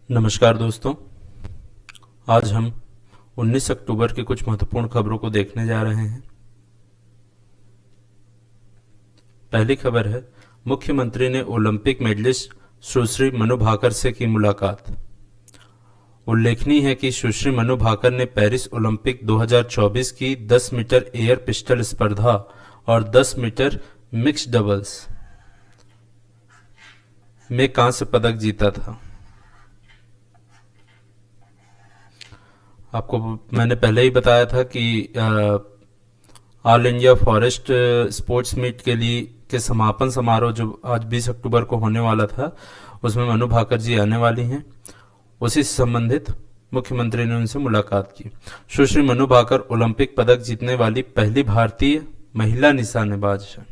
नमस्कार दोस्तों। आज हम 19 अक्टूबर की कुछ महत्वपूर्ण खबरों को देखने जा रहे हैं। पहली खबर है, मुख्यमंत्री ने ओलंपिक मेडलिस्ट सुश्री मनु भाकर से की मुलाकात। उल्लेखनीय है कि सुश्री मनु भाकर ने पेरिस ओलंपिक 2024 की 10 मीटर एयर पिस्टल स्पर्धा और 10 मीटर मिक्स डबल्स में कांस्य पदक जीता था। आपको मैंने पहले ही बताया था कि all India forest sports meet के समापन समारोह जो आज 20 अक्टूबर को होने वाला था, उसमें मनु भाकर जी आने वाली हैं। उसी से संबंधित मुख्यमंत्री ने उनसे मुलाकात की। सुश्री मनु भाकर ओलंपिक पदक जीतने वाली पहली भारतीय महिला निशानेबाज है।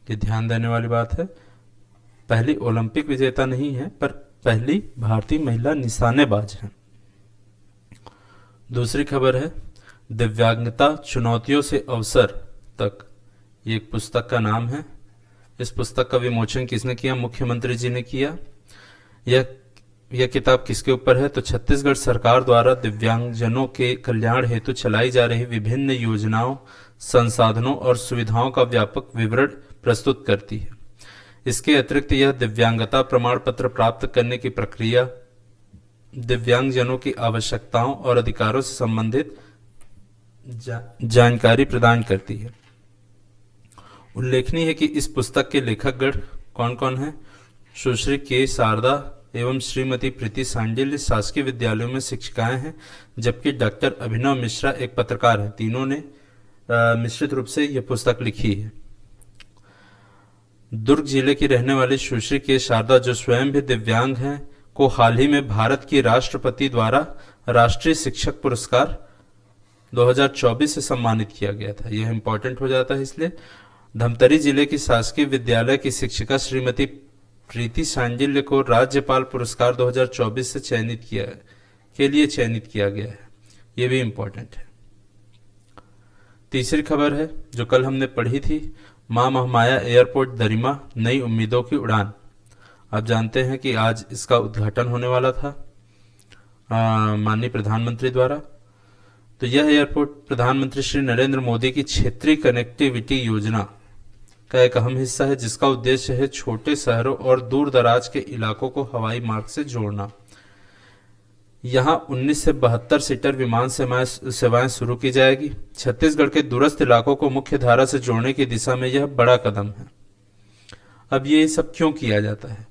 ये ध्यान देने वाली बात है, पहली ओलंपिक विजेता नहीं है, पर पहली भारतीय महिला निशानेबाज है। दूसरी खबर है, दिव्यांगता चुनौतियों से अवसर तक, ये एक पुस्तक का नाम है। इस पुस्तक का विमोचन किसने किया? मुख्यमंत्री जी ने किया। यह किताब किसके ऊपर है? तो छत्तीसगढ़ सरकार द्वारा दिव्यांगजनों के कल्याण हेतु चलाई जा रही विभिन्न योजनाओं, संसाधनों और सुविधाओं का व्यापक विवरण प्रस्तुत करती है। इसके अतिरिक्त यह दिव्यांगता प्रमाण पत्र प्राप्त करने की प्रक्रिया, दिव्यांगजनों की आवश्यकताओं और अधिकारों से संबंधित जानकारी प्रदान करती है। उल्लेखनीय है कि इस पुस्तक के लेखकगण कौन कौन हैं? सुश्री के शारदा एवं श्रीमती प्रीति सांडिल्य शासकीय विद्यालयों में शिक्षिकाएं हैं, जबकि डॉक्टर अभिनव मिश्रा एक पत्रकार हैं। तीनों ने मिश्रित रूप से यह पुस्तक लिखी है। दुर्ग जिले की रहने वाली सुश्री के शारदा, जो स्वयं भी दिव्यांग हैं, को हाल ही में भारत की राष्ट्रपति द्वारा राष्ट्रीय शिक्षक पुरस्कार 2024 से सम्मानित किया गया था। यह इंपॉर्टेंट हो जाता है, इसलिए धमतरी जिले की शासकीय विद्यालय की शिक्षिका श्रीमती प्रीति सांडिल्य को राज्यपाल पुरस्कार 2024 से चयनित किया गया है। यह भी इंपॉर्टेंट है। तीसरी खबर है जो कल हमने पढ़ी थी, मां महामाया एयरपोर्ट दरिमा, नई उम्मीदों की उड़ान। आप जानते हैं कि आज इसका उद्घाटन होने वाला था माननीय प्रधानमंत्री द्वारा। तो यह एयरपोर्ट प्रधानमंत्री श्री नरेंद्र मोदी की क्षेत्रीय कनेक्टिविटी योजना का एक अहम हिस्सा है, जिसका उद्देश्य है छोटे शहरों और दूर दराज के इलाकों को हवाई मार्ग से जोड़ना। यहां 19 से 72 सीटर विमान सेवाएं शुरू की जाएगी। छत्तीसगढ़ के दूरस्थ इलाकों को मुख्य धारा से जोड़ने की दिशा में यह बड़ा कदम है। अब ये सब क्यों किया जाता है,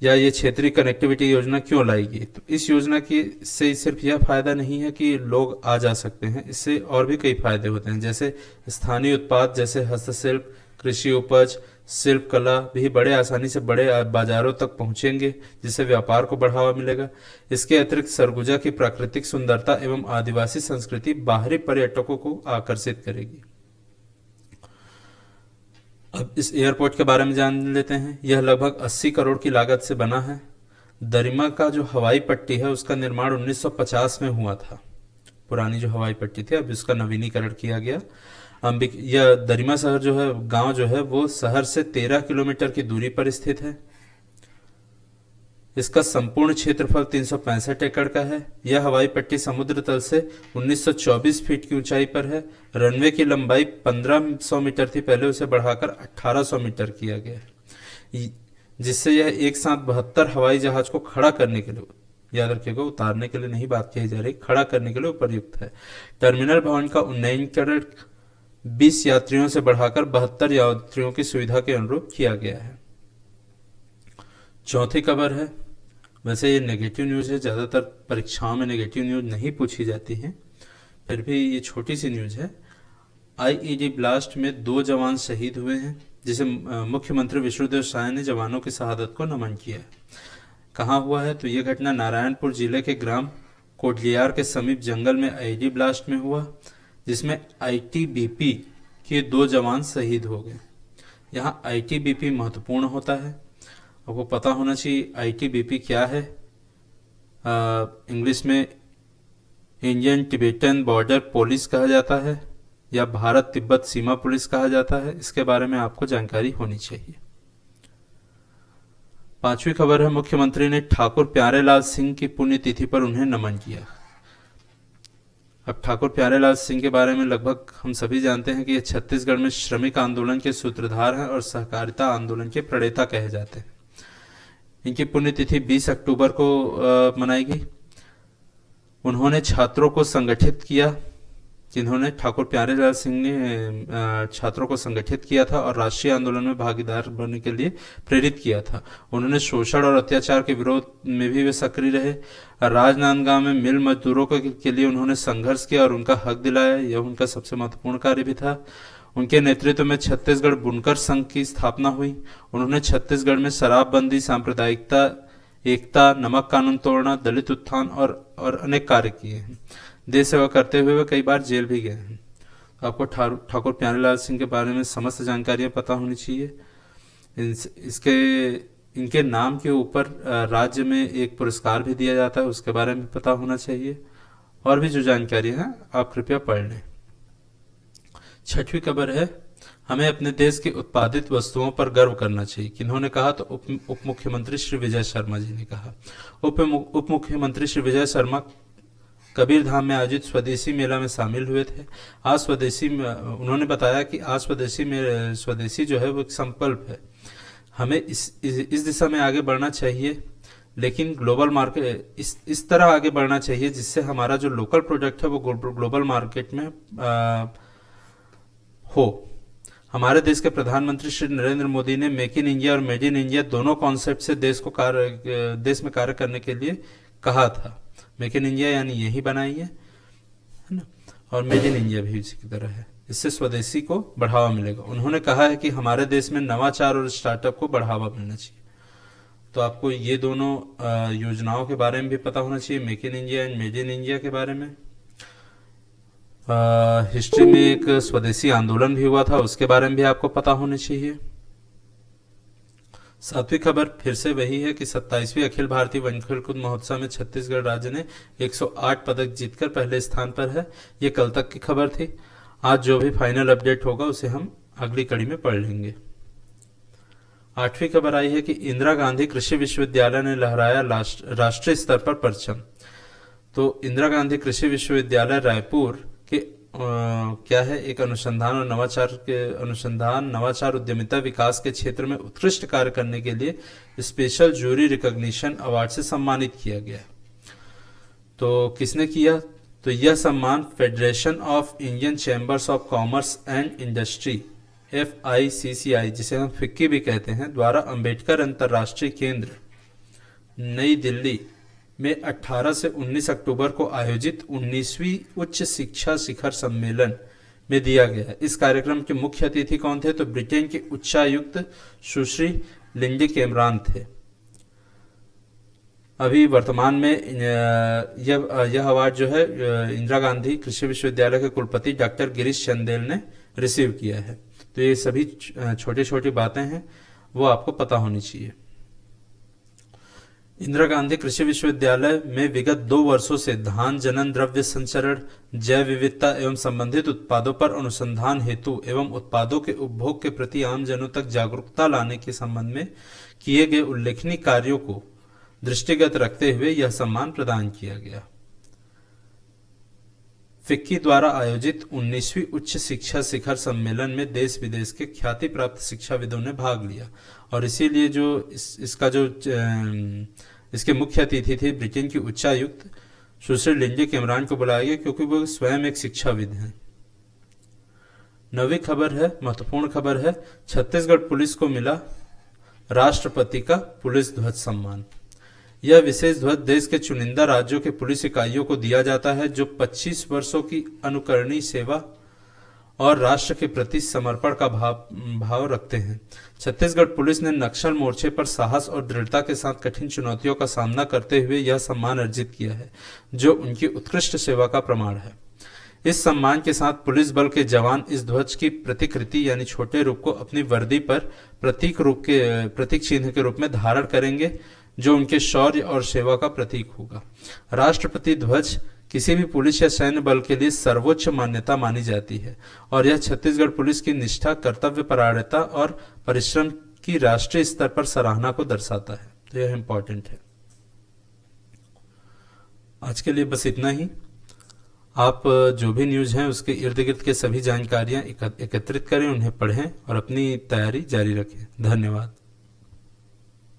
या ये क्षेत्रीय कनेक्टिविटी योजना क्यों लाई गई? तो इस योजना की से सिर्फ यह फायदा नहीं है कि लोग आ जा सकते हैं, इससे और भी कई फायदे होते हैं, जैसे स्थानीय उत्पाद जैसे हस्तशिल्प, कृषि उपज, शिल्प कला भी बड़े आसानी से बड़े बाजारों तक पहुंचेंगे, जिससे व्यापार को बढ़ावा मिलेगा। इसके अतिरिक्त सरगुजा की प्राकृतिक सुंदरता एवं आदिवासी संस्कृति बाहरी पर्यटकों को आकर्षित करेगी। अब इस एयरपोर्ट के बारे में जान लेते हैं। यह लगभग 80 करोड़ की लागत से बना है। दरिमा का जो हवाई पट्टी है उसका निर्माण 1950 में हुआ था। पुरानी जो हवाई पट्टी थी, अब इसका नवीनीकरण किया गया। यह दरिमा शहर जो है, गांव जो है, वो शहर से 13 किलोमीटर की दूरी पर स्थित है। इसका संपूर्ण क्षेत्रफल 365 एकड़ का है। यह हवाई पट्टी समुद्र तल से 1924 फीट की ऊंचाई पर है। रनवे की लंबाई 1500 मीटर थी, पहले उसे बढ़ाकर 1800 मीटर किया गया है, जिससे यह एक साथ 72 हवाई जहाज को खड़ा करने के लिए, याद रखिएगा उतारने के लिए नहीं बात कही जा रही, खड़ा करने के लिए उपयुक्त है। टर्मिनल भवन का उन्नयनीकरण 20 यात्रियों से बढ़ाकर 72 यात्रियों की सुविधा के अनुरूप किया गया है। चौथी खबर है, वैसे ये नेगेटिव न्यूज़ है, ज़्यादातर परीक्षाओं में नेगेटिव न्यूज़ नहीं पूछी जाती है, फिर भी ये छोटी सी न्यूज़ है। आईईडी ब्लास्ट में 2 जवान शहीद हुए हैं, जिसे मुख्यमंत्री विष्णुदेव साय ने जवानों की शहादत को नमन किया है। कहाँ हुआ है? तो ये घटना नारायणपुर जिले के ग्राम कोटलियार के समीप जंगल में आईईडी ब्लास्ट में हुआ, जिसमें आईटीबीपी के 2 जवान शहीद हो गए। यहाँ आईटीबीपी महत्वपूर्ण होता है, आपको पता होना चाहिए आईटीबीपी क्या है। इंग्लिश में इंडियन टिबेटन बॉर्डर पुलिस कहा जाता है, या भारत तिब्बत सीमा पुलिस कहा जाता है। इसके बारे में आपको जानकारी होनी चाहिए। पांचवी खबर है, मुख्यमंत्री ने ठाकुर प्यारेलाल सिंह की पुण्यतिथि पर उन्हें नमन किया। अब ठाकुर प्यारेलाल सिंह के बारे में लगभग हम सभी जानते हैं कि ये छत्तीसगढ़ में श्रमिक आंदोलन के सूत्रधार हैं और सहकारिता आंदोलन के प्रणेता कहे जाते हैं। इनकी पुण्यतिथि 20 अक्टूबर को मनाई गई। उन्होंने छात्रों को संगठित किया, जिन्होंने ठाकुर प्यारेलाल सिंह ने छात्रों को संगठित किया था और राष्ट्रीय आंदोलन में भागीदार बनने के लिए प्रेरित किया था। उन्होंने शोषण और अत्याचार के विरोध में भी वे सक्रिय रहे। राजनांदगांव में मिल मजदूरों के लिए उन्होंने संघर्ष किया और उनका हक दिलाया। यह उनका सबसे महत्वपूर्ण कार्य भी था। उनके नेतृत्व में छत्तीसगढ़ बुनकर संघ की स्थापना हुई। उन्होंने छत्तीसगढ़ में शराबबंदी, सांप्रदायिकता, एकता, नमक कानून तोड़ना, दलित उत्थान और अनेक कार्य किए हैं। देश सेवा करते हुए वे कई बार जेल भी गए हैं। आपको ठाकुर प्यारेलाल सिंह के बारे में समस्त जानकारियां पता होनी चाहिए। इनके नाम के ऊपर राज्य में एक पुरस्कार भी दिया जाता है, उसके बारे में पता होना चाहिए। और भी जो जानकारी है आप कृपया पढ़ लें। छठवीं खबर है, हमें अपने देश की उत्पादित वस्तुओं पर गर्व करना चाहिए। किन्होंने कहा? तो उप मुख्यमंत्री श्री विजय शर्मा जी ने कहा। उप मुख्यमंत्री श्री विजय शर्मा कबीरधाम में आयोजित स्वदेशी मेला में शामिल हुए थे। आज स्वदेशी में उन्होंने बताया कि आज स्वदेशी जो है वो एक संकल्प है। हमें इस दिशा में आगे बढ़ना चाहिए, लेकिन ग्लोबल मार्केट इस तरह आगे बढ़ना चाहिए जिससे हमारा जो लोकल प्रोडक्ट है वो ग्लोबल मार्केट में हो। हमारे देश के प्रधानमंत्री श्री नरेंद्र मोदी ने मेक इन इंडिया और मेड इन इंडिया दोनों कॉन्सेप्ट से देश में कार्य करने के लिए कहा था। मेक इन इंडिया यानी यही बनाइए, है ना, और मेड इन इंडिया भी इसी की तरह है। इससे स्वदेशी को बढ़ावा मिलेगा। उन्होंने कहा है कि हमारे देश में नवाचार और स्टार्टअप को बढ़ावा मिलना चाहिए। तो आपको ये दोनों योजनाओं के बारे में भी पता होना चाहिए, make in India and made in India के बारे में। हिस्ट्री में एक स्वदेशी आंदोलन भी हुआ था, उसके बारे में भी आपको पता होना चाहिए। सातवीं खबर फिर से वही है कि 27वीं अखिल भारतीय वन खेलकूद महोत्सव में छत्तीसगढ़ राज्य ने 108 पदक जीतकर पहले स्थान पर है। ये कल तक की खबर थी। आज जो भी फाइनल अपडेट होगा उसे हम अगली कड़ी में पढ़ लेंगे। आठवीं खबर आई है कि इंदिरा गांधी कृषि विश्वविद्यालय ने लहराया राष्ट्रीय स्तर पर परचम। तो इंदिरा गांधी कृषि विश्वविद्यालय रायपुर के क्या है, एक अनुसंधान नवाचार उद्यमिता विकास के क्षेत्र में उत्कृष्ट कार्य करने के लिए स्पेशल जूरी रिकॉग्निशन अवार्ड से सम्मानित किया गया। तो किसने किया? तो यह सम्मान federation of Indian chambers of commerce and industry FICCI, जिसे हम फिक्की भी कहते हैं, द्वारा अंबेडकर अंतर्राष्ट्रीय केंद्र नई दिल्ली में 18 से 19 अक्टूबर को आयोजित 19वीं उच्च शिक्षा शिखर सम्मेलन में दिया गया। इस कार्यक्रम के मुख्य अतिथि कौन थे? तो ब्रिटेन के उच्चायुक्त सुश्री लिंडे कैमरॉन थे। अभी वर्तमान में यह अवार्ड जो है इंदिरा गांधी कृषि विश्वविद्यालय के कुलपति डॉक्टर गिरीश चंदेल ने रिसीव किया है। तो ये सभी छोटी छोटी बातें हैं, वो आपको पता होनी चाहिए। इंदिरा गांधी कृषि विश्वविद्यालय में विगत 2 वर्षों से धान जनन द्रव्य संचरण, जैव विविधता एवं संबंधित उत्पादों पर अनुसंधान हेतु एवं उत्पादों के उपभोग के प्रति आम जनों तक जागरूकता लाने के संबंध में किए गए उल्लेखनीय कार्यों को दृष्टिगत रखते हुए यह सम्मान प्रदान किया गया। फिक्की द्वारा आयोजित 19वीं उच्च शिक्षा शिखर सम्मेलन में देश विदेश के ख्याति प्राप्त शिक्षाविदों ने भाग लिया और इसीलिए जो इसके मुख्य अतिथि थे ब्रिटेन की उच्चायुक्त सुश्री लिंडे कैमरॉन को बुलाया गया, क्योंकि वो स्वयं एक शिक्षाविद हैं। 9वीं खबर है, महत्वपूर्ण खबर है, छत्तीसगढ़ पुलिस को मिला राष्ट्रपति का पुलिस ध्वज सम्मान। यह विशेष ध्वज देश के चुनिंदा राज्यों के पुलिस इकाइयों को दिया जाता है जो 25 वर्षों की अनुकरणीय सेवा और राष्ट्र के प्रति समर्पण का भाव रखते हैं। छत्तीसगढ़ पुलिस ने नक्सल मोर्चे पर साहस और दृढ़ता के साथ कठिन चुनौतियों का सामना करते हुए यह सम्मान अर्जित किया है, जो उनकी उत्कृष्ट सेवा का प्रमाण है। इस सम्मान के साथ पुलिस बल के जवान इस ध्वज की प्रतिकृति यानी छोटे रूप को अपनी वर्दी पर प्रतीक चिन्ह के रूप में धारण करेंगे, जो उनके शौर्य और सेवा का प्रतीक होगा। राष्ट्रपति ध्वज किसी भी पुलिस या सैन्य बल के लिए सर्वोच्च मान्यता मानी जाती है और यह छत्तीसगढ़ पुलिस की निष्ठा, कर्तव्य परायणता और परिश्रम की राष्ट्रीय स्तर पर सराहना को दर्शाता है। तो यह इंपॉर्टेंट है। आज के लिए बस इतना ही। आप जो भी न्यूज़ हैं उसके इर्द गिर्द के सभी जानकारियां एकत्रित करें, उन्हें पढ़ें और अपनी तैयारी जारी रखें। धन्यवाद।